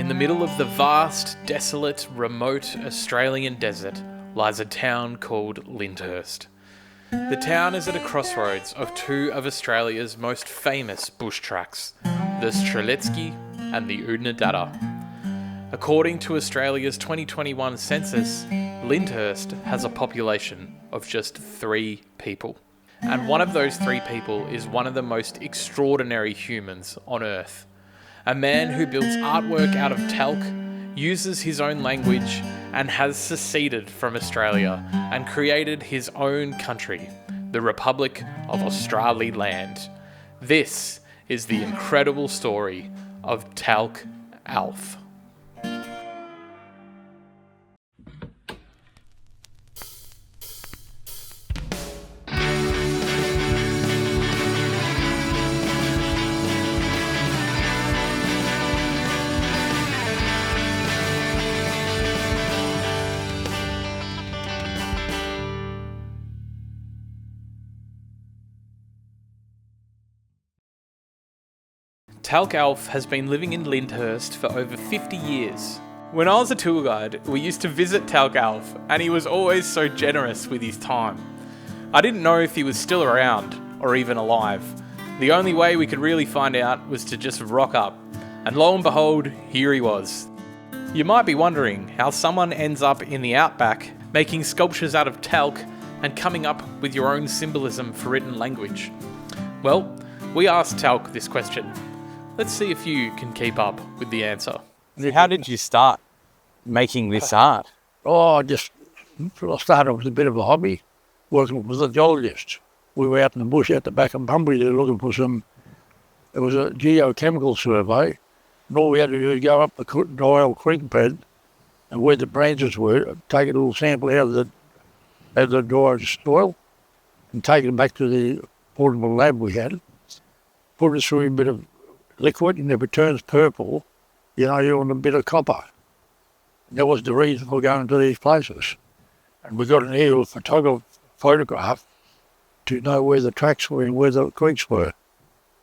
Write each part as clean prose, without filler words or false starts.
the middle of the vast, desolate, remote Australian desert lies a town called Lyndhurst. The town is at a crossroads of two of Australia's most famous bush tracks, the Strzelecki and the Oodnadatta. According to Australia's 2021 census, Lyndhurst has a population of just 3 people. And one of those 3 people is one of the most extraordinary humans on Earth. A man who builds artwork out of talc, uses his own language, and has seceded from Australia and created his own country, the Republic of Australiland. This is the incredible story of Talc Alf. Talc Alf has been living in Lyndhurst for over 50 years. When I was a tour guide, we used to visit Talc Alf, and he was always so generous with his time. I didn't know if he was still around, or even alive. The only way we could really find out was to just rock up, and lo and behold, here he was. You might be wondering how someone ends up in the outback, making sculptures out of talc, and coming up with your own symbolism for written language. Well, we asked Talc this question. Let's see if you can keep up with the answer. How did you start making this art? I started with a bit of a hobby, working with a geologist. We were out in the bush out the back of Bunbury there looking for it was a geochemical survey, and all we had to do was go up the Dial Creek bed and where the branches were, take a little sample out of the dry soil and take it back to the portable lab we had, put it through a bit of liquid, and if it turns purple, you want a bit of copper. And that was the reason for going to these places. And we got an aerial photograph to know where the tracks were and where the creeks were.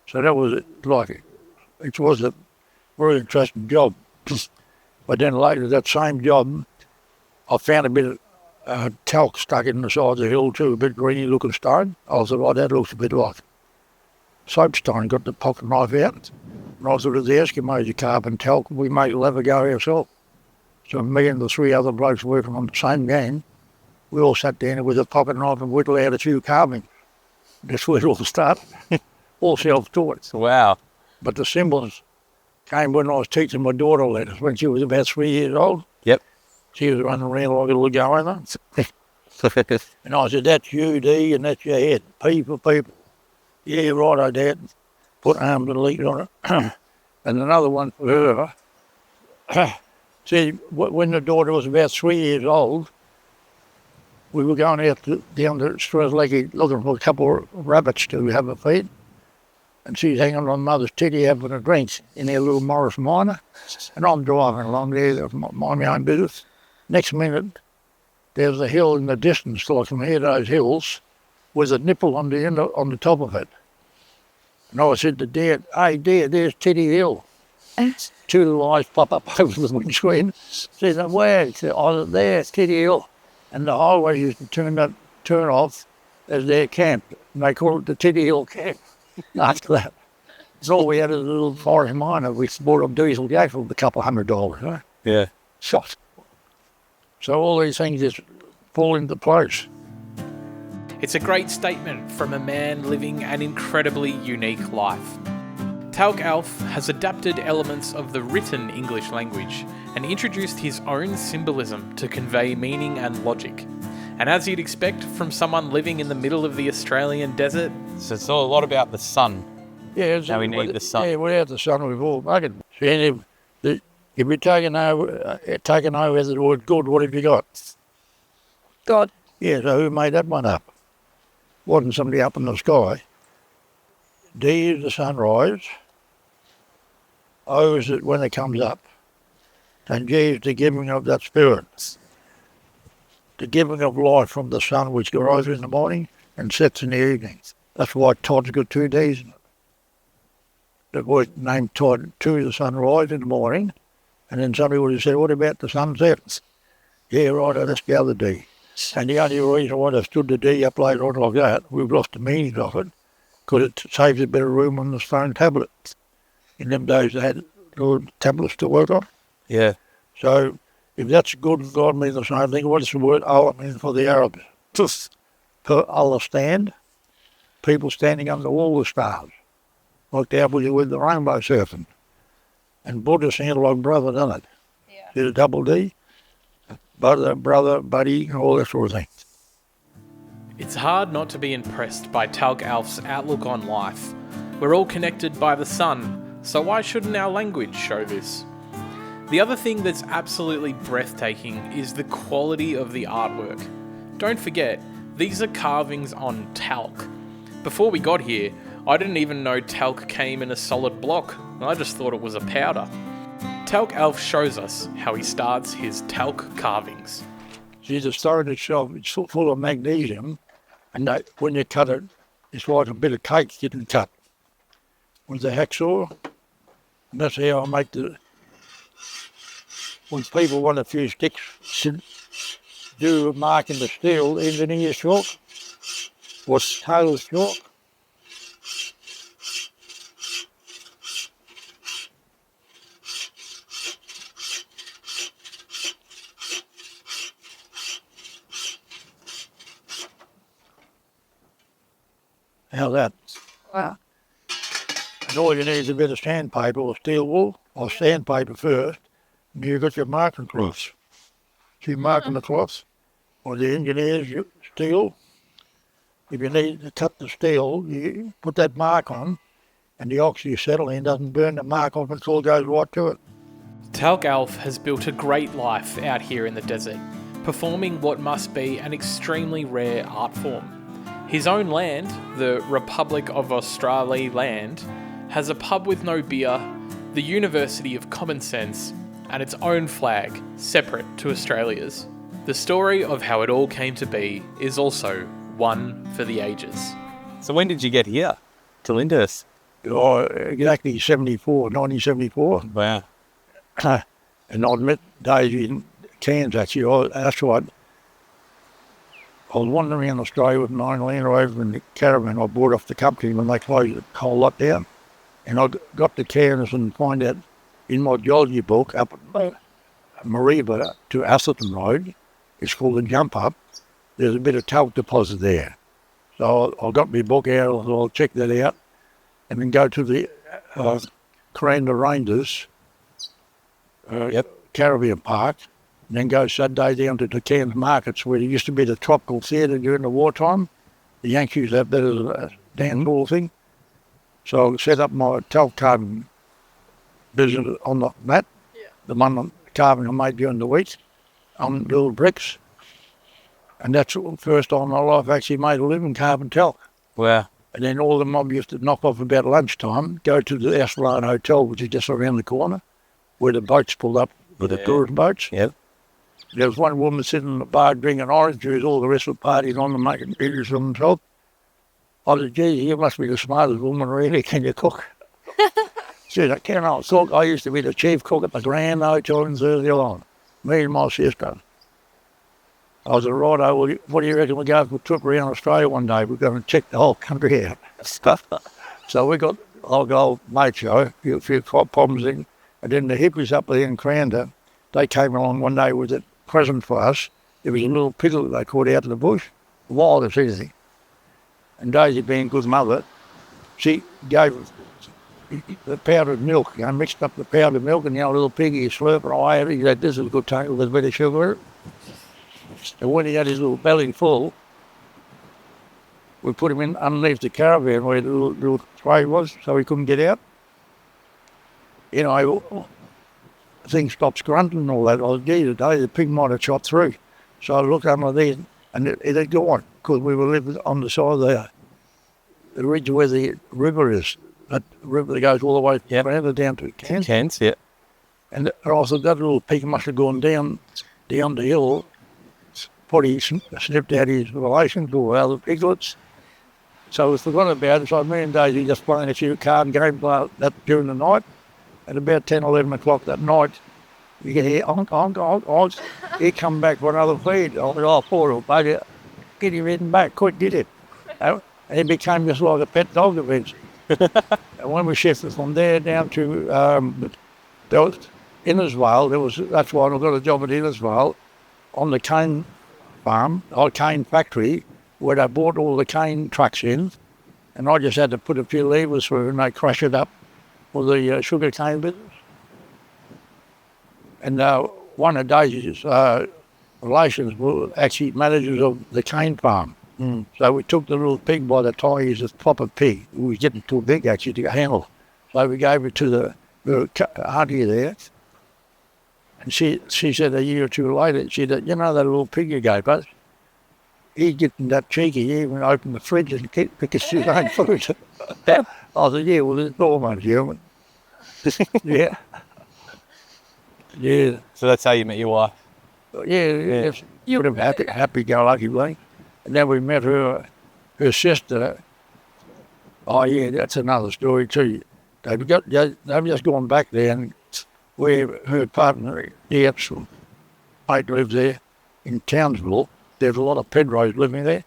So that was it was a very interesting job. But then later, that same job, I found a bit of talc stuck in the side of the hill too, a bit greeny looking stone. I thought, oh, that looks a bit like soapstone. Got the pocket knife out. And I thought, as the Eskimos are carving talc, we may have a go ourselves. So me and the 3 other blokes working on the same gang, we all sat down with a pocket knife and whittled out a few carvings. That's where it all started. All self-taught. Wow. But the symbols came when I was teaching my daughter letters when she was about 3 years old. Yep. She was running around like a little goanna. And I said, that's you, D, and that's your head. P for people. Yeah, right, Dad. Put arms and legs on it. And another one for her. See, when the daughter was about 3 years old, we were going out down to Strzelecki looking for a couple of rabbits to have a feed. And she's hanging on mother's titty having a drink in their little Morris Minor. And I'm driving along there, mind my own business. Next minute, there's a hill in the distance, like from here to those hills, with a nipple on the top of it. And I said to Dad, hey, Dad, there's Titty Hill. 2 little eyes pop up over the windscreen. Says, where? He said, oh, there's Titty Hill. And the highway used to turn off as their camp. And they call it the Titty Hill camp after that. So all we had was a little forest miner. We bought a diesel jack for a couple $100. Huh? Yeah. Shot. So all these things just fall into place. It's a great statement from a man living an incredibly unique life. Talc Alf has adapted elements of the written English language and introduced his own symbolism to convey meaning and logic. And as you'd expect from someone living in the middle of the Australian desert... So it's all a lot about the sun. Yeah, now we need the sun. Yeah, without the sun we've all bugged. So if you're taking over the word good, what have you got? God. Yeah, so who made that one up? Wasn't somebody up in the sky. D is the sunrise. O is it when it comes up. And G is the giving of that spirit. The giving of life from the sun which rises in the morning and sets in the evening. That's why Todd's got 2 days in it. The word named Todd, 2 is the sunrise in the morning And then somebody would have said, what about the sunset? Yeah, right, that's the other D. And the only reason why they stood the D up later on like that, we've lost the meaning of it, because it saves a bit of room on the stone tablet. In them days they had little tablets to work on. Yeah. So if that's good and God means the same thing, what does the word Allah mean for the Arabs? For Allah stand, people standing under all the stars, like the apple with the rainbow surfing. And Buddha sounded like brother, doesn't it? Yeah. Did a double D, brother, buddy, all that sort of thing. It's hard not to be impressed by Talc Alf's outlook on life. We're all connected by the sun, so why shouldn't our language show this? The other thing that's absolutely breathtaking is the quality of the artwork. Don't forget, these are carvings on talc. Before we got here, I didn't even know talc came in a solid block. I just thought it was a powder. Talc Alf shows us how he starts his talc carvings. See, the stone itself, it's full of magnesium, and when you cut it, it's like a bit of cake getting cut with the hacksaw. And that's how I make when people want a few sticks to do a mark in the steel, engineer chalk, or tailor's chalk. How's that? Wow. And all you need is a bit of sandpaper or steel wool, or sandpaper first, and you've got your marking cloths. So you're marking the cloths, or the engineer's steel. If you need to cut the steel, you put that mark on, and the oxyacetylene doesn't burn the mark off until it goes right to it. Talc Alf has built a great life out here in the desert, performing what must be an extremely rare art form. His own land, the Republic of Australiland, has a pub with no beer, the University of Common Sense, and its own flag, separate to Australia's. The story of how it all came to be is also one for the ages. So when did you get here to Lyndhurst? Oh, exactly 1974. Wow. And I'd met Daisy in Cairns, actually. That's right. I was wandering around Australia with 9 Land Rovers in the caravan I bought off the company when they closed the whole lot down. And I got to Cairns and find out in my geology book up at Mariba to Atherton Road, it's called the Jump Up, there's a bit of talc deposit there. So I got my book out, and I'll check that out, and then go to the Coranda Rangers caravan park, and then go Saturday down to the Cairns markets where there used to be the tropical theatre during the wartime. The Yankees have that as a dance hall thing. So I set up my talc carving business on that, the one carving I made during the week, on little bricks. And that's the first time in my life I actually made a living carving talc. Wow. And then all the mob used to knock off about lunchtime, go to the Esplanade Hotel, which is just around the corner, where the boats pulled up with the tourist boats. Yep. There was one woman sitting in the bar drinking orange juice, all the rest of the parties on and making videos of themselves. I said, gee, you must be the smartest woman really, can you cook? She said, I cannot cook. I used to be the chief cook at the Grand Hotel in Thursday Island, me and my sister. I said, righto, well, what do you reckon we go for a trip around Australia one day? We're going to check the whole country out. So we got our old mate show, a few problems in, and then the hippies up there in Cranda, they came along one day with a present for us. There was a little piddle they caught out of the bush, wild as anything. And Daisy, being a good mother, she gave the powdered milk, mixed up the powdered milk, and the little piggy slurping away at it. He said, this is a good taste with a bit of sugar in it. And when he had his little belly full, we put him in underneath the caravan where the little tray was, so he couldn't get out. You know, things stopped grunting and all that. I was, gee, today the pig might have shot through. So I looked under there, and it had gone, because we were living on the side of the ridge where the river is. That river that goes all the way down to Cairns. Cairns, yeah. And I thought that little pig must have gone down the hill, probably snipped out his relations or other piglets. So we forgot about it. So me and Daisy just playing a few card games like that during the night. At about 10, 11 o'clock that night, You can hear, on. He come back for another feed. I said, oh, poor little bugger. Get him in back, quick, get it. And he became just like a pet dog eventually. And when we shifted from there down to Innisvale, that's why I got a job at Innisvale on the cane farm, or cane factory, where they brought all the cane trucks in, and I just had to put a few levers through and they crush it up for the sugar cane business. And one of Daisy's relations were actually managers of the cane farm. So we took the little pig by the tie. He's a proper pig. He was getting too big actually to handle. So we gave it to the auntie there. And she said a year or two later, she said, you know that little pig you gave us? He's getting that cheeky. He even opened the fridge and pick his own food. I said, yeah, well, it's almost human. Yeah. Yeah. So that's how you met your wife? Yeah. Sort of happy-go-lucky way. And then we met her sister. Oh, yeah, that's another story too. They've just gone back there, and where her partner, the actual mate, lives there in Townsville. There's a lot of Pedros living there.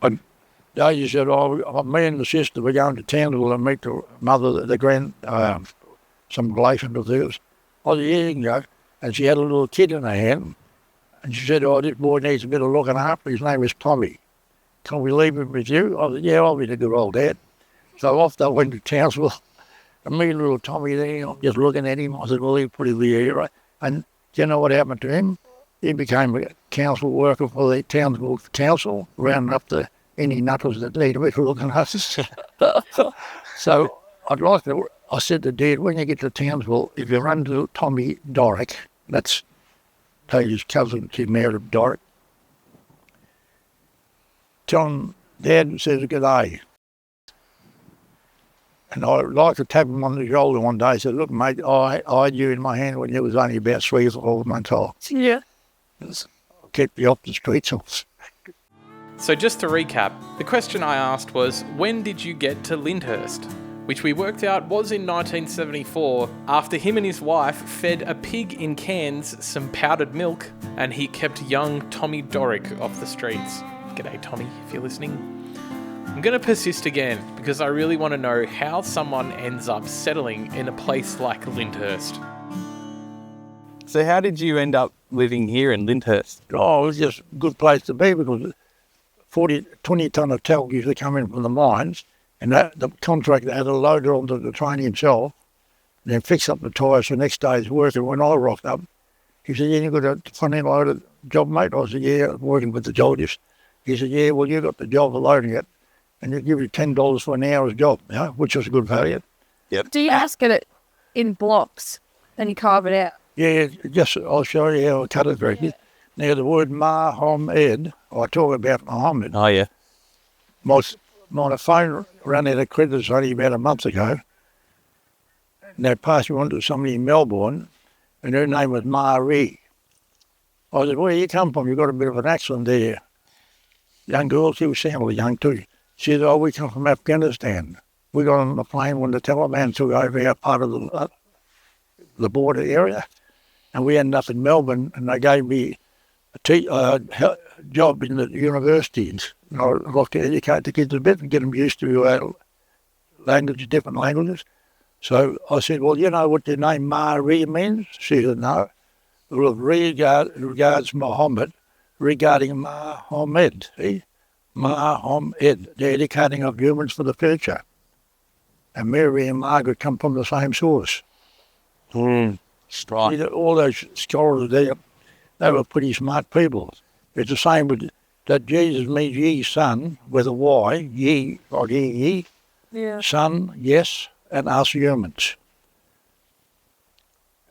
And Daisy said, oh, me and the sister were going to Townsville and meet the mother, some relation of theirs. I said, yeah, you can go. And she had a little kid in her hand. And she said, oh, this boy needs a bit of looking after. His name is Tommy. Can we leave him with you? I said, yeah, I'll be the good old dad. So off they went to Townsville. And me and little Tommy there, I'm just looking at him. I said, well, he's pretty the hero. And do you know what happened to him? He became a council worker for the Townsville Council, rounding up any nutters that need a bit of looking after. So I said to Dad, when you get to Townsville, if you run to Tommy Dorick, that's Taylor's cousin, she's married of Dorick, tell him Dad says good day. And I like to tap him on the shoulder one day and say, look, mate, I had you in my hand when you was only about 3 or 4 months old. Yeah. I'll keep you off the streets. So just to recap, the question I asked was, when did you get to Lyndhurst? Which we worked out was in 1974, after him and his wife fed a pig in cans some powdered milk, and he kept young Tommy Dorick off the streets. G'day Tommy, if you're listening. I'm going to persist again, because I really want to know how someone ends up settling in a place like Lyndhurst. So how did you end up living here in Lyndhurst? Oh, it was just a good place to be, because 20 tonne of talc used to come in from the mines, and the contractor had a loader onto the train himself, and then fix up the tyres for next day's work. And when I rocked up, he said, yeah, you got a front-end loaded job, mate? I said, yeah, I'm working with the geologist. He said, yeah, well, you got the job of loading it, and you give you $10 for an hour's job, which was a good value. Yep. Do you just get it in blocks and you carve it out? Yeah, I'll show you how I cut it very good. Now, the word Mohammed, I talk about Mohammed. Oh, yeah. My phone ran out of credits only about a month ago. And they passed me on to somebody in Melbourne, and her name was Marie. I said, where you come from? You've got a bit of an accent there. Young girl, she was sounding young too. She said, oh, we come from Afghanistan. We got on the plane when the Taliban took over our part of the border area. And we ended up in Melbourne, and they gave me a job in the universities. And I like to educate the kids a bit and get them used to different languages. So I said, well, you know what your name Marie means? She said, no. Well, regards Muhammad, regarding Muhammad, Muhammad, the educating of humans for the future. And Mary and Margaret come from the same source. Right. All those scholars there, they were pretty smart people. It's the same with that Jesus means ye, son, with a Y, ye, or ye, Yeah. son, yes, and us humans.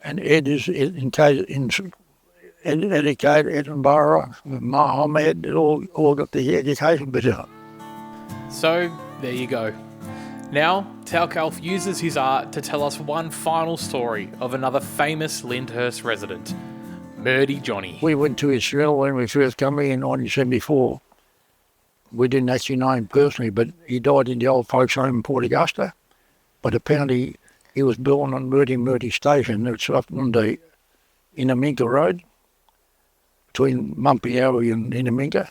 And Ed is in educated, Edinburgh, Mohammed, all got the education bit of it. So, there you go. Now, Talc Alf uses his art to tell us one final story of another famous Lyndhurst resident, Murdy Johnny. We went to his funeral when we first came here in 1974. We didn't actually know him personally, but he died in the old folks' home in Port Augusta. But apparently He was born on Murty Station. It's up on the Inaminka Road, between Mumpiawi and Inaminka.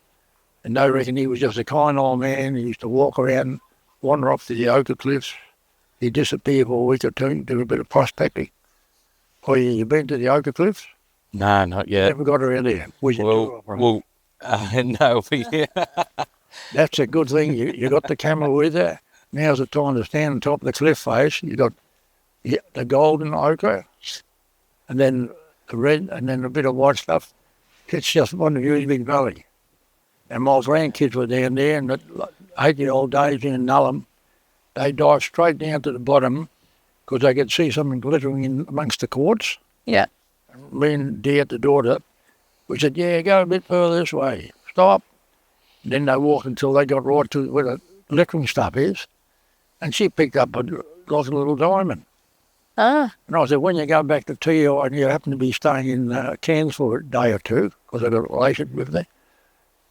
And they reckon he was just a kind old man. He used to walk around, wander off to the Ochre Cliffs. He'd disappear for a week or two, do a bit of prospecting. Oh, yeah, you been to the Ochre Cliffs? No, not yet. Never got around there. No, yeah. That's a good thing. You got the camera with you. Now's the time to stand on top of the cliff face. You got the golden ochre, and then the red, and then a bit of white stuff. It's just one huge big valley. And my grandkids were down there, and the 8-year-old days in Nullum, they dived straight down to the bottom because they could see something glittering in amongst the quartz. Yeah. Me and Dee at the daughter, we said, yeah, go a bit further this way. Stop. And then they walked until they got right to where the glittering stuff is, and she picked up like a little diamond. Ah. And I said, when you go back to TI and you happen to be staying in Cairns for a day or two, because I've got a relation with there,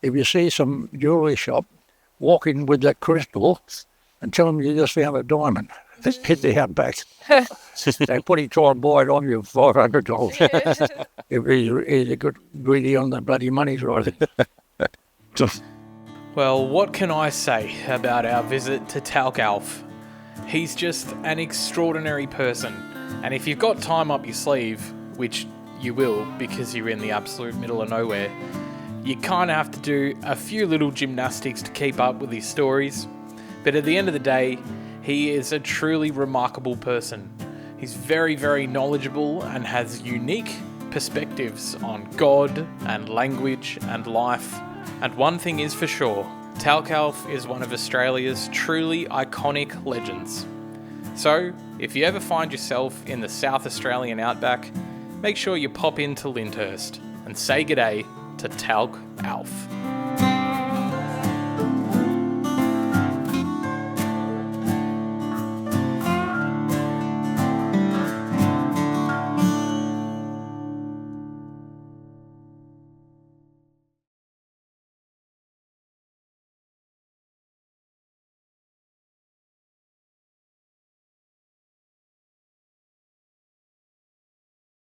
if you see some jewellery shop, walk in with that crystal and tell them you just found a diamond. Just hit the Outback. They put it try and buy it on you for $500. If he's a good greedy on the bloody money right. Well, what can I say about our visit to Talc Alf? He's just an extraordinary person, and if you've got time up your sleeve, which you will because you're in the absolute middle of nowhere, you kind of have to do a few little gymnastics to keep up with his stories. But at the end of the day, he is a truly remarkable person. He's very, very knowledgeable and has unique perspectives on God and language and life. And one thing is for sure, Talc Alf is one of Australia's truly iconic legends. So, if you ever find yourself in the South Australian Outback, make sure you pop into Lyndhurst and say g'day to Talc Alf.